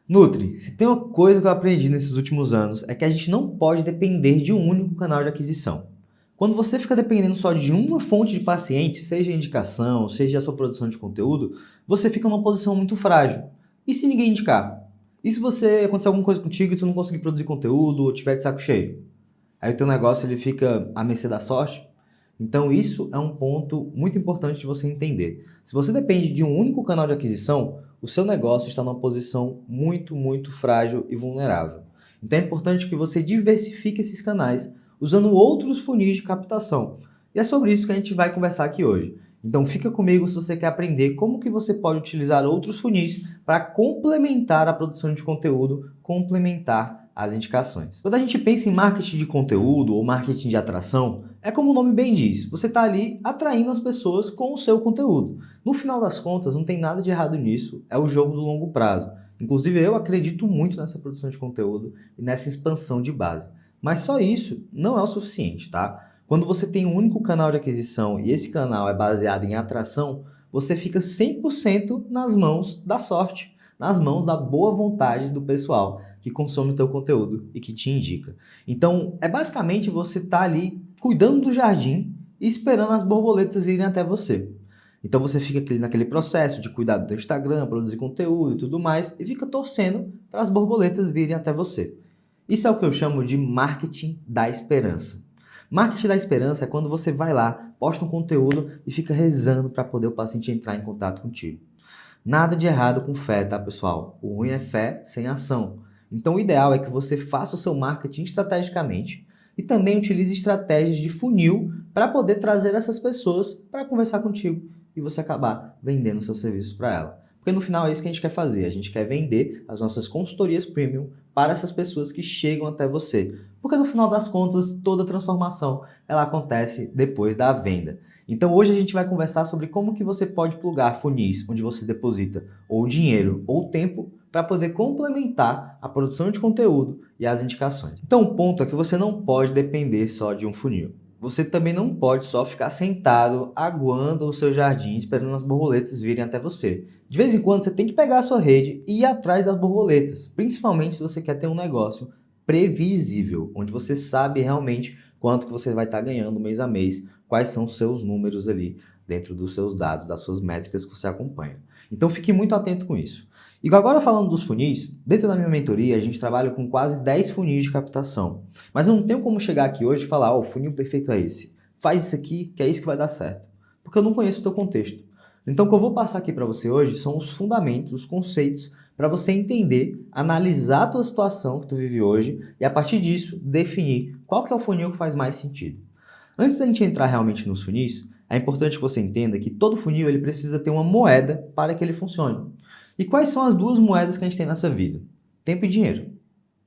Nutri, se tem uma coisa que eu aprendi nesses últimos anos é que a gente não pode depender de um único canal de aquisição. Quando você fica dependendo só de uma fonte de paciente, seja a indicação, seja a sua produção de conteúdo, você fica numa posição muito frágil. E se ninguém indicar? E se você acontecer alguma coisa contigo e tu não conseguir produzir conteúdo ou tiver de saco cheio? Aí o teu negócio ele fica à mercê da sorte? Então isso é um ponto muito importante de você entender. Se você depende de um único canal de aquisição, o seu negócio está numa posição muito frágil e vulnerável. Então é importante que você diversifique esses canais usando outros funis de captação. E é sobre isso que a gente vai conversar aqui hoje. Então fica comigo se você quer aprender como que você pode utilizar outros funis para complementar a produção de conteúdo, complementar as indicações. Quando a gente pensa em marketing de conteúdo ou marketing de atração, é como o nome bem diz, você está ali atraindo as pessoas com o seu conteúdo. No final das contas, não tem nada de errado nisso, é o jogo do longo prazo. Inclusive, eu acredito muito nessa produção de conteúdo e nessa expansão de base. Mas só isso não é o suficiente, tá? Quando você tem um único canal de aquisição e esse canal é baseado em atração, você fica 100% nas mãos da sorte, nas mãos da boa vontade do pessoal que consome o teu conteúdo e que te indica. Então, é basicamente você estar ali cuidando do jardim e esperando as borboletas irem até você. Então você fica naquele processo de cuidar do teu Instagram, produzir conteúdo e tudo mais, e fica torcendo para as borboletas virem até você. Isso é o que eu chamo de marketing da esperança. Marketing da esperança é quando você vai lá, posta um conteúdo e fica rezando para poder o paciente entrar em contato contigo. Nada de errado com fé, tá, pessoal? O ruim é fé sem ação. Então, o ideal é que você faça o seu marketing estrategicamente e também utilize estratégias de funil para poder trazer essas pessoas para conversar contigo e você acabar vendendo seus serviços para ela. Porque no final é isso que a gente quer fazer. A gente quer vender as nossas consultorias premium para essas pessoas que chegam até você. Porque no final das contas, toda transformação ela acontece depois da venda. Então hoje a gente vai conversar sobre como que você pode plugar funis onde você deposita ou dinheiro ou tempo para poder complementar a produção de conteúdo e as indicações. Então o ponto é que você não pode depender só de um funil. Você também não pode só ficar sentado aguando o seu jardim esperando as borboletas virem até você. De vez em quando você tem que pegar a sua rede e ir atrás das borboletas, principalmente se você quer ter um negócio previsível, onde você sabe realmente quanto que você vai estar ganhando mês a mês, quais são os seus números ali dentro dos seus dados, das suas métricas que você acompanha. Então fique muito atento com isso. E agora falando dos funis, dentro da minha mentoria a gente trabalha com quase 10 funis de captação. Mas eu não tenho como chegar aqui hoje e falar, o funil perfeito é esse. Faz isso aqui, que é isso que vai dar certo. Porque eu não conheço o teu contexto. Então o que eu vou passar aqui para você hoje são os fundamentos, os conceitos, para você entender, analisar a tua situação que tu vive hoje e a partir disso definir qual que é o funil que faz mais sentido. Antes da gente entrar realmente nos funis, é importante que você entenda que todo funil ele precisa ter uma moeda para que ele funcione. E quais são as duas moedas que a gente tem nessa vida? Tempo e dinheiro.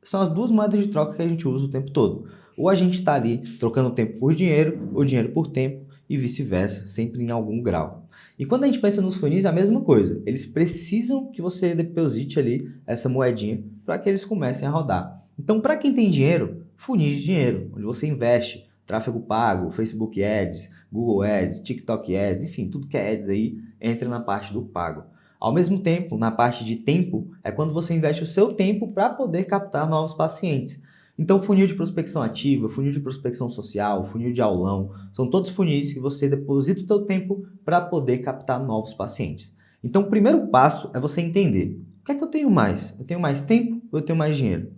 São as duas moedas de troca que a gente usa o tempo todo. Ou a gente está ali trocando tempo por dinheiro, ou dinheiro por tempo, e vice-versa, sempre em algum grau. E quando a gente pensa nos funis, é a mesma coisa. Eles precisam que você deposite ali essa moedinha para que eles comecem a rodar. Então, para quem tem dinheiro, funis de dinheiro, onde você investe tráfego pago, Facebook Ads, Google Ads, TikTok Ads, enfim, tudo que é Ads aí entra na parte do pago. Ao mesmo tempo, na parte de tempo, é quando você investe o seu tempo para poder captar novos pacientes. Então, funil de prospecção ativa, funil de prospecção social, funil de aulão, são todos funis que você deposita o seu tempo para poder captar novos pacientes. Então, o primeiro passo é você entender, o que é que eu tenho mais? Eu tenho mais tempo ou eu tenho mais dinheiro?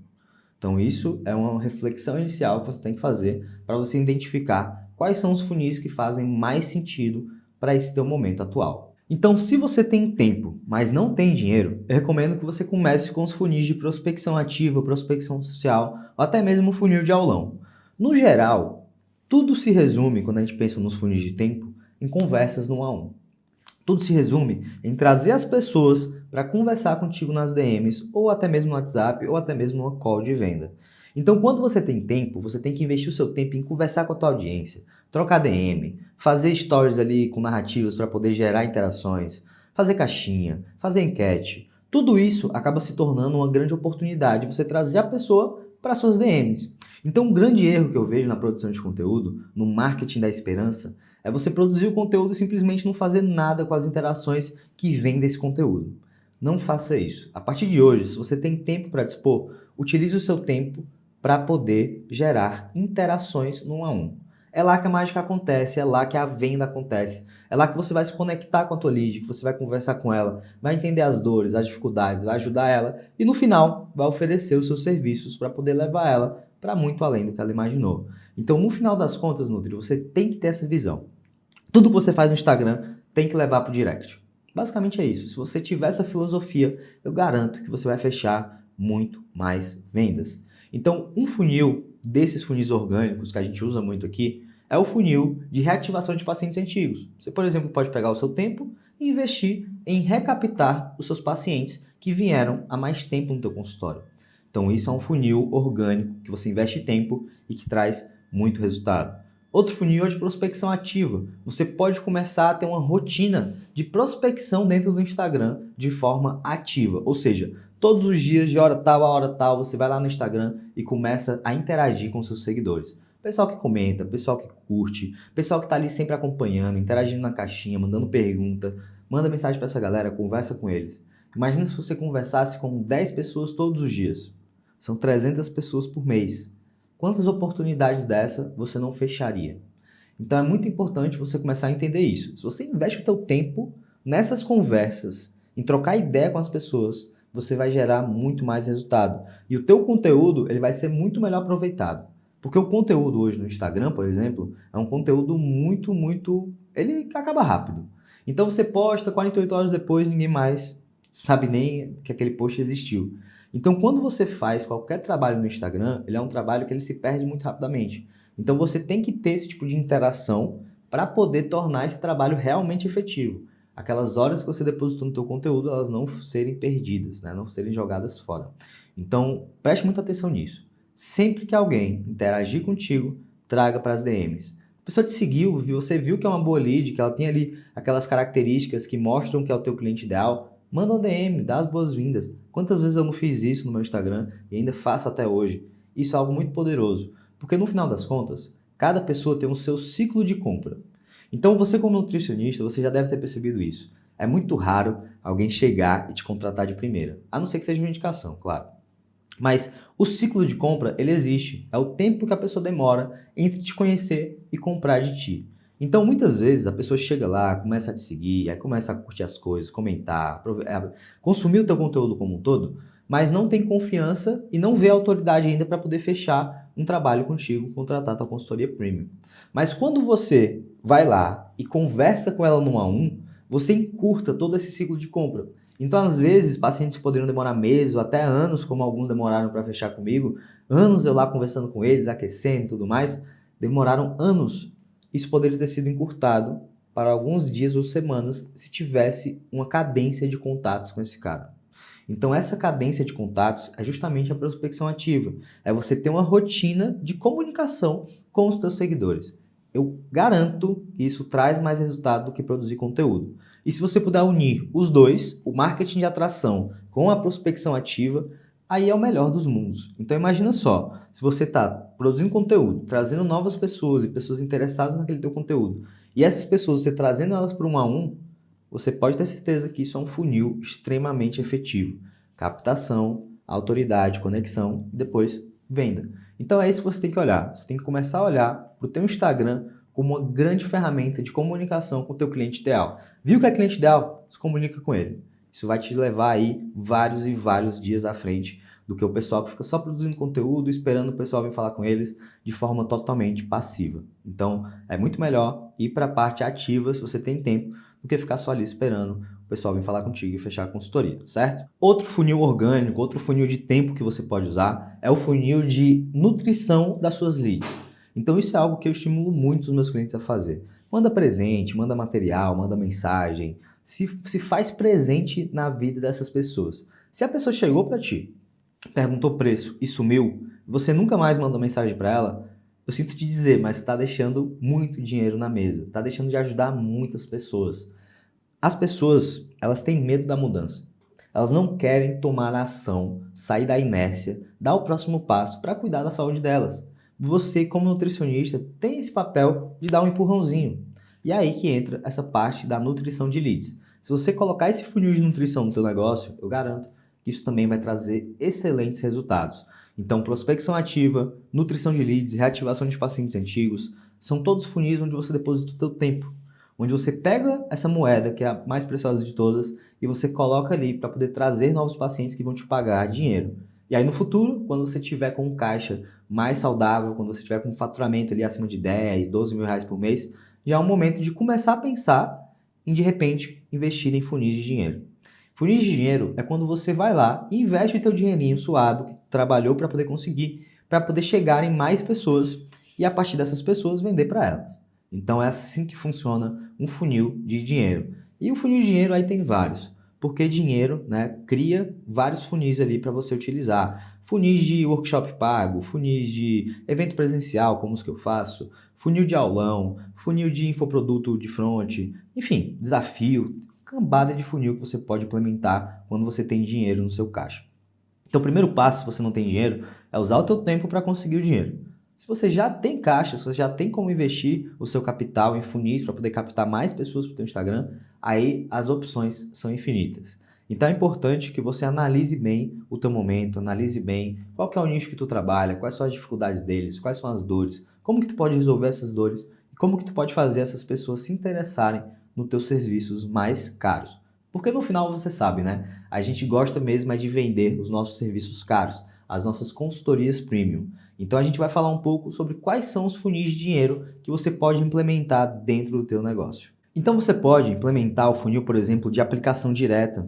Então, isso é uma reflexão inicial que você tem que fazer para você identificar quais são os funis que fazem mais sentido para esse teu momento atual. Então, se você tem tempo, mas não tem dinheiro, eu recomendo que você comece com os funis de prospecção ativa, prospecção social, ou até mesmo o funil de aulão. No geral, tudo se resume, quando a gente pensa nos funis de tempo, em conversas no 1 a 1. Tudo se resume em trazer as pessoas para conversar contigo nas DMs, ou até mesmo no WhatsApp, ou até mesmo numa call de venda. Então, quando você tem tempo, você tem que investir o seu tempo em conversar com a tua audiência, trocar DM, fazer stories ali com narrativas para poder gerar interações, fazer caixinha, fazer enquete. Tudo isso acaba se tornando uma grande oportunidade de você trazer a pessoa para suas DMs. Então, um grande erro que eu vejo na produção de conteúdo, no marketing da esperança, é você produzir o conteúdo e simplesmente não fazer nada com as interações que vêm desse conteúdo. Não faça isso. A partir de hoje, se você tem tempo para dispor, utilize o seu tempo para poder gerar interações no 1 a 1. É lá que a mágica acontece, é lá que a venda acontece, é lá que você vai se conectar com a tua lead, que você vai conversar com ela, vai entender as dores, as dificuldades, vai ajudar ela e no final vai oferecer os seus serviços para poder levar ela para muito além do que ela imaginou. Então, no final das contas, Nutri, você tem que ter essa visão. Tudo que você faz no Instagram tem que levar para o direct. Basicamente é isso. Se você tiver essa filosofia, eu garanto que você vai fechar muito mais vendas. Então, um funil desses funis orgânicos que a gente usa muito aqui é o funil de reativação de pacientes antigos. Você, por exemplo, pode pegar o seu tempo e investir em recaptar os seus pacientes que vieram há mais tempo no teu consultório. Então, isso é um funil orgânico que você investe tempo e que traz muito resultado. Outro funil é de prospecção ativa. Você pode começar a ter uma rotina de prospecção dentro do Instagram de forma ativa. Ou seja, todos os dias, de hora tal a hora tal, você vai lá no Instagram e começa a interagir com seus seguidores. Pessoal que comenta, pessoal que curte, pessoal que está ali sempre acompanhando, interagindo na caixinha, mandando pergunta, manda mensagem para essa galera, conversa com eles. Imagina se você conversasse com 10 pessoas todos os dias. São 300 pessoas por mês. Quantas oportunidades dessa você não fecharia? Então é muito importante você começar a entender isso. Se você investe o teu tempo nessas conversas, em trocar ideia com as pessoas, você vai gerar muito mais resultado. E o teu conteúdo ele vai ser muito melhor aproveitado. Porque o conteúdo hoje no Instagram, por exemplo, é um conteúdo muito... Ele acaba rápido. Então você posta, 48 horas depois, ninguém mais sabe nem que aquele post existiu. Então, quando você faz qualquer trabalho no Instagram, ele é um trabalho que ele se perde muito rapidamente. Então, você tem que ter esse tipo de interação para poder tornar esse trabalho realmente efetivo. Aquelas horas que você depositou no teu conteúdo, elas não serem perdidas, né? Não serem jogadas fora. Então, preste muita atenção nisso. Sempre que alguém interagir contigo, traga para as DMs. A pessoa te seguiu, você viu que é uma boa lead, que ela tem ali aquelas características que mostram que é o teu cliente ideal, manda um DM, dá as boas-vindas. Quantas vezes eu não fiz isso no meu Instagram e ainda faço até hoje? Isso é algo muito poderoso, porque no final das contas, cada pessoa tem o seu ciclo de compra. Então você como nutricionista, você já deve ter percebido isso. É muito raro alguém chegar e te contratar de primeira, a não ser que seja uma indicação, claro. Mas o ciclo de compra, ele existe. É o tempo que a pessoa demora entre te conhecer e comprar de ti. Então, muitas vezes, a pessoa chega lá, começa a te seguir, aí começa a curtir as coisas, comentar, consumir o teu conteúdo como um todo, mas não tem confiança e não vê autoridade ainda para poder fechar um trabalho contigo, contratar tua consultoria premium. Mas quando você vai lá e conversa com ela no 1 a 1, você encurta todo esse ciclo de compra. Então, às vezes, pacientes poderiam demorar meses ou até anos, como alguns demoraram para fechar comigo, anos eu lá conversando com eles, aquecendo e tudo mais, demoraram anos. Isso poderia ter sido encurtado para alguns dias ou semanas se tivesse uma cadência de contatos com esse cara. Então, essa cadência de contatos é justamente a prospecção ativa. É você ter uma rotina de comunicação com os teus seguidores. Eu garanto que isso traz mais resultado do que produzir conteúdo. E se você puder unir os dois, o marketing de atração com a prospecção ativa, aí é o melhor dos mundos. Então imagina só, se você está produzindo conteúdo, trazendo novas pessoas e pessoas interessadas naquele teu conteúdo, e essas pessoas, você trazendo elas para 1 a 1, você pode ter certeza que isso é um funil extremamente efetivo. Captação, autoridade, conexão e depois venda. Então é isso que você tem que olhar. Você tem que começar a olhar para o teu Instagram como uma grande ferramenta de comunicação com o teu cliente ideal. Viu que é cliente ideal? Se comunica com ele. Isso vai te levar aí vários e vários dias à frente do que o pessoal que fica só produzindo conteúdo, esperando o pessoal vir falar com eles de forma totalmente passiva. Então, é muito melhor ir para a parte ativa, se você tem tempo, do que ficar só ali esperando o pessoal vir falar contigo e fechar a consultoria, certo? Outro funil orgânico, outro funil de tempo que você pode usar é o funil de nutrição das suas leads. Então, isso é algo que eu estimulo muito os meus clientes a fazer. Manda presente, manda material, manda mensagem, se faz presente na vida dessas pessoas. Se a pessoa chegou para ti, perguntou preço e sumiu, você nunca mais mandou mensagem para ela, eu sinto te dizer, mas está deixando muito dinheiro na mesa, está deixando de ajudar muitas pessoas. As pessoas, elas têm medo da mudança. Elas não querem tomar ação, sair da inércia, dar o próximo passo para cuidar da saúde delas. Você, como nutricionista, tem esse papel de dar um empurrãozinho. E é aí que entra essa parte da nutrição de leads. Se você colocar esse funil de nutrição no teu negócio, eu garanto que isso também vai trazer excelentes resultados. Então, prospecção ativa, nutrição de leads, reativação de pacientes antigos, são todos funis onde você deposita o teu tempo, onde você pega essa moeda, que é a mais preciosa de todas, e você coloca ali para poder trazer novos pacientes que vão te pagar dinheiro. E aí no futuro, quando você tiver com um caixa mais saudável, quando você tiver com um faturamento ali acima de 10, 12 mil reais por mês, já é um momento de começar a pensar em, de repente, investir em funis de dinheiro. Funis de dinheiro é quando você vai lá e investe o teu dinheirinho suado, que trabalhou para poder conseguir, para poder chegar em mais pessoas e a partir dessas pessoas vender para elas. Então é assim que funciona um funil de dinheiro. E o funil de dinheiro aí tem vários, porque dinheiro, né, cria vários funis ali para você utilizar. Funis de workshop pago, funis de evento presencial, como os que eu faço, funil de aulão, funil de infoproduto de front, enfim, desafio, cambada de funil que você pode implementar quando você tem dinheiro no seu caixa. Então, o primeiro passo, se você não tem dinheiro, é usar o teu tempo para conseguir o dinheiro. Se você já tem caixa, se você já tem como investir o seu capital em funis para poder captar mais pessoas para o teu Instagram, aí as opções são infinitas. Então é importante que você analise bem o teu momento, analise bem qual que é o nicho que tu trabalha, quais são as dificuldades deles, quais são as dores, como que tu pode resolver essas dores e como que tu pode fazer essas pessoas se interessarem nos teus serviços mais caros. Porque no final você sabe, né? A gente gosta mesmo é de vender os nossos serviços caros, as nossas consultorias premium. Então a gente vai falar um pouco sobre quais são os funis de dinheiro que você pode implementar dentro do teu negócio. Então você pode implementar o funil, por exemplo, de aplicação direta,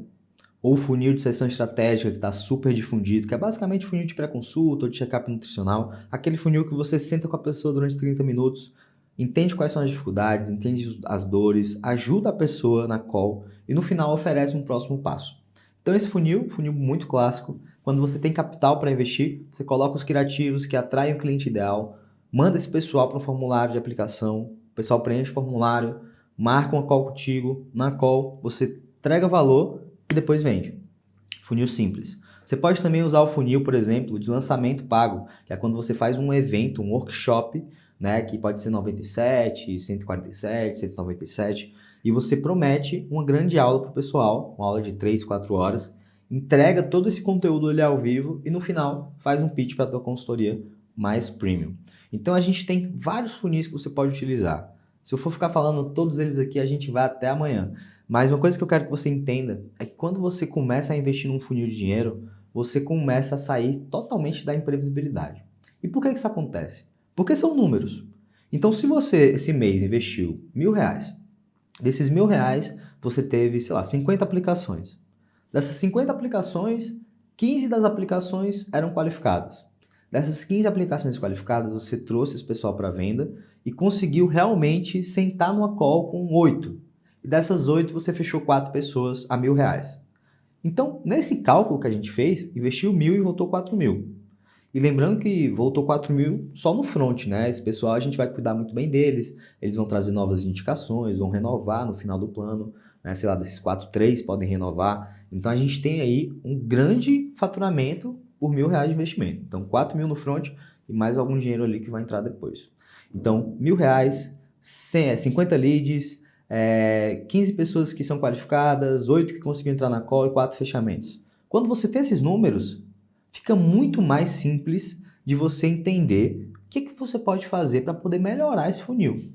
ou funil de sessão estratégica que está super difundido, que é basicamente funil de pré-consulta ou de check-up nutricional, aquele funil que você senta com a pessoa durante 30 minutos, entende quais são as dificuldades, entende as dores, ajuda a pessoa na call e no final oferece um próximo passo. Então esse funil muito clássico, quando você tem capital para investir, você coloca os criativos que atraem o cliente ideal, manda esse pessoal para um formulário de aplicação, o pessoal preenche o formulário, marca uma call contigo, na call você entrega valor e depois vende. Funil simples. Você pode também usar o funil, por exemplo, de lançamento pago, que é quando você faz um evento, um workshop, né, que pode ser 97, 147, 197, e você promete uma grande aula para o pessoal, uma aula de 3, 4 horas, entrega todo esse conteúdo ali ao vivo e no final faz um pitch para a tua consultoria mais premium. Então a gente tem vários funis que você pode utilizar. Se eu for ficar falando todos eles aqui, a gente vai até amanhã. Mas uma coisa que eu quero que você entenda é que quando você começa a investir num funil de dinheiro, você começa a sair totalmente da imprevisibilidade. E por que isso acontece? Porque são números. Então, se você esse mês investiu R$1.000, desses R$1.000 você teve, sei lá, 50 aplicações. Dessas 50 aplicações, 15 das aplicações eram qualificadas. Dessas 15 aplicações qualificadas, você trouxe esse pessoal para venda e conseguiu realmente sentar numa call com 8. E dessas 8, você fechou 4 pessoas a R$1.000. Então, nesse cálculo que a gente fez, investiu 1.000 e voltou 4.000. E lembrando que voltou 4.000 só no front, né? Esse pessoal a gente vai cuidar muito bem deles, eles vão trazer novas indicações, vão renovar no final do plano, né? Sei lá, desses 4, 3 podem renovar. Então a gente tem aí um grande faturamento por R$1.000 de investimento. Então 4.000 no front e mais algum dinheiro ali que vai entrar depois. Então R$1.000, 50 leads, 15 pessoas que são qualificadas, 8 que conseguiram entrar na call e 4 fechamentos. Quando você tem esses números, fica muito mais simples de você entender o que você pode fazer para poder melhorar esse funil.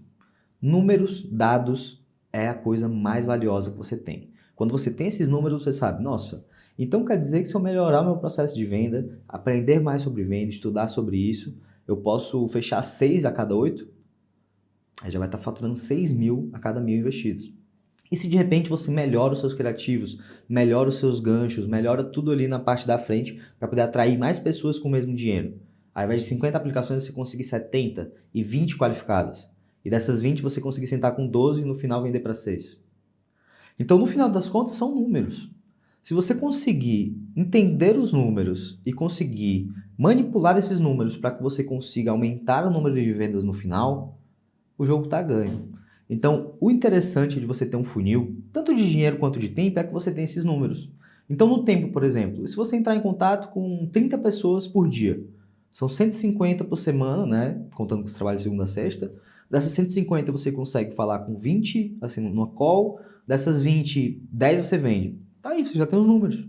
Números, dados, é a coisa mais valiosa que você tem. Quando você tem esses números, você sabe, nossa, então quer dizer que se eu melhorar o meu processo de venda, aprender mais sobre venda, estudar sobre isso, eu posso fechar 6 a cada 8? Aí já vai estar faturando 6.000 a cada 1.000 investidos. E se de repente você melhora os seus criativos, melhora os seus ganchos, melhora tudo ali na parte da frente para poder atrair mais pessoas com o mesmo dinheiro. Ao invés de 50 aplicações, você conseguir 70 e 20 qualificadas. E dessas 20 você conseguir sentar com 12 e no final vender para 6. Então, no final das contas, são números. Se você conseguir entender os números e conseguir manipular esses números para que você consiga aumentar o número de vendas no final, o jogo está ganho. Então, o interessante de você ter um funil, tanto de dinheiro quanto de tempo, é que você tem esses números. Então, no tempo, por exemplo, se você entrar em contato com 30 pessoas por dia, são 150 por semana, né? Contando que você trabalha de segunda a sexta, Dessas 150 você consegue falar com 20, assim, numa call, dessas 20, 10 você vende. Tá aí, você já tem os números.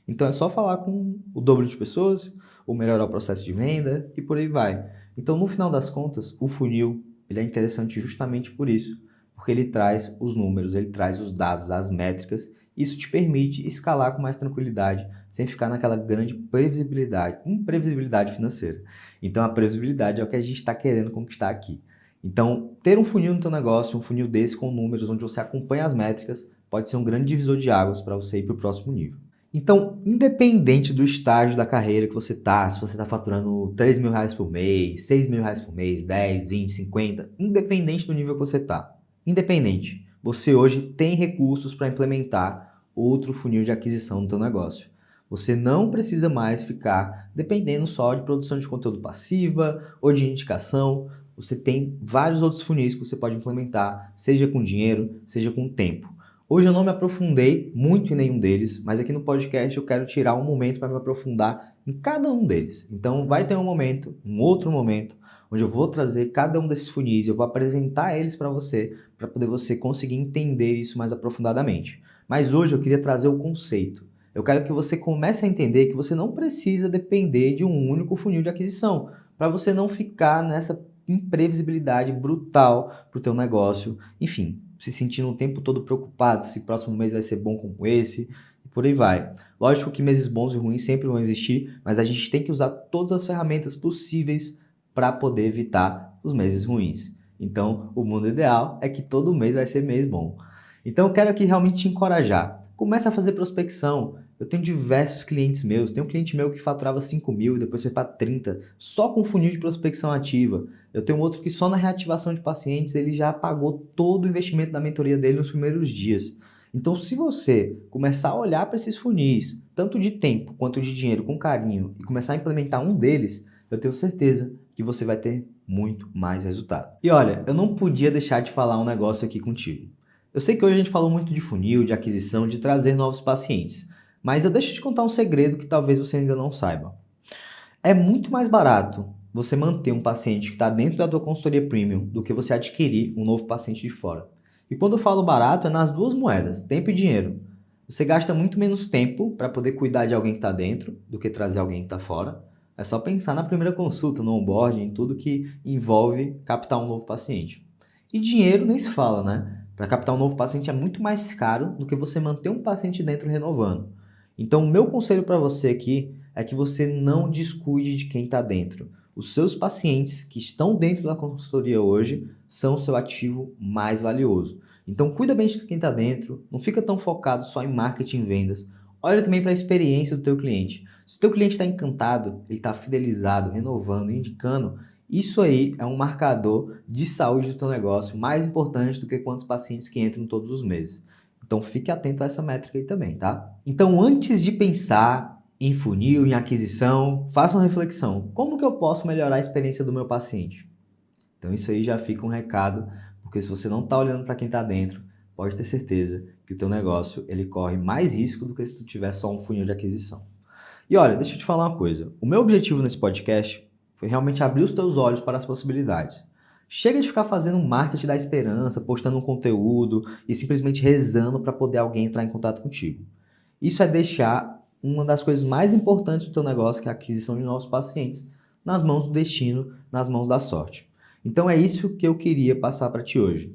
Então é só falar com o dobro de pessoas, ou melhorar o processo de venda e por aí vai. Então, no final das contas, o funil ele é interessante justamente por isso, porque ele traz os números, ele traz os dados, as métricas. Isso te permite escalar com mais tranquilidade, sem ficar naquela grande imprevisibilidade financeira. Então, a previsibilidade é o que a gente está querendo conquistar aqui. Então, ter um funil no teu negócio, um funil desse com números, onde você acompanha as métricas, pode ser um grande divisor de águas para você ir para o próximo nível. Então, independente do estágio da carreira que você está, se você está faturando R$ 3.000 por mês, R$ 6.000 por mês, 10, 20, 50, independente do nível que você está, independente, você hoje tem recursos para implementar outro funil de aquisição no teu negócio. Você não precisa mais ficar dependendo só de produção de conteúdo passiva ou de indicação. Você tem vários outros funis que você pode implementar, seja com dinheiro, seja com tempo. Hoje eu não me aprofundei muito em nenhum deles, mas aqui no podcast eu quero tirar um momento para me aprofundar em cada um deles. Então vai ter um momento, um outro momento, onde eu vou trazer cada um desses funis, eu vou apresentar eles para poder você conseguir entender isso mais aprofundadamente. Mas hoje eu queria trazer o conceito. Eu quero que você comece a entender que você não precisa depender de um único funil de aquisição, para você não ficar nessa imprevisibilidade brutal para o teu negócio. Enfim, se sentindo o tempo todo preocupado se o próximo mês vai ser bom como esse, e por aí vai. Lógico que meses bons e ruins sempre vão existir, mas a gente tem que usar todas as ferramentas possíveis para poder evitar os meses ruins. Então, o mundo ideal é que todo mês vai ser mês bom. Então, eu quero aqui realmente te encorajar. Comece a fazer prospecção. Eu tenho diversos clientes meus. Tem um cliente meu que faturava 5 mil e depois foi para 30, só com funil de prospecção ativa. Eu tenho outro que só na reativação de pacientes ele já pagou todo o investimento da mentoria dele nos primeiros dias. Então, se você começar a olhar para esses funis, tanto de tempo quanto de dinheiro, com carinho, e começar a implementar um deles, eu tenho certeza que você vai ter muito mais resultado. E olha, eu não podia deixar de falar um negócio aqui contigo. Eu sei que hoje a gente falou muito de funil, de aquisição, de trazer novos pacientes, mas eu deixo te contar um segredo que talvez você ainda não saiba. É muito mais barato você manter um paciente que está dentro da tua consultoria premium do que você adquirir um novo paciente de fora. E quando eu falo barato, é nas duas moedas, tempo e dinheiro. Você gasta muito menos tempo para poder cuidar de alguém que está dentro do que trazer alguém que está fora. É só pensar na primeira consulta, no onboarding, em tudo que envolve captar um novo paciente. E dinheiro nem se fala, né? Para captar um novo paciente é muito mais caro do que você manter um paciente dentro renovando. Então, o meu conselho para você aqui é que você não descuide de quem está dentro. Os seus pacientes que estão dentro da consultoria hoje são o seu ativo mais valioso. Então, cuida bem de quem está dentro, não fica tão focado só em marketing e vendas. Olha também para a experiência do teu cliente. Se o teu cliente está encantado, ele está fidelizado, renovando, indicando, isso aí é um marcador de saúde do teu negócio mais importante do que quantos pacientes que entram todos os meses. Então, fique atento a essa métrica aí também, tá? Então, antes de pensar em funil, em aquisição, faça uma reflexão. Como que eu posso melhorar a experiência do meu paciente? Então, isso aí já fica um recado, porque se você não está olhando para quem está dentro, pode ter certeza que o teu negócio ele corre mais risco do que se tu tiver só um funil de aquisição. E olha, deixa eu te falar uma coisa. O meu objetivo nesse podcast foi realmente abrir os teus olhos para as possibilidades. Chega de ficar fazendo um marketing da esperança, postando um conteúdo e simplesmente rezando para poder alguém entrar em contato contigo. Isso é deixar uma das coisas mais importantes do teu negócio, que é a aquisição de novos pacientes, nas mãos do destino, nas mãos da sorte. Então é isso que eu queria passar para ti hoje.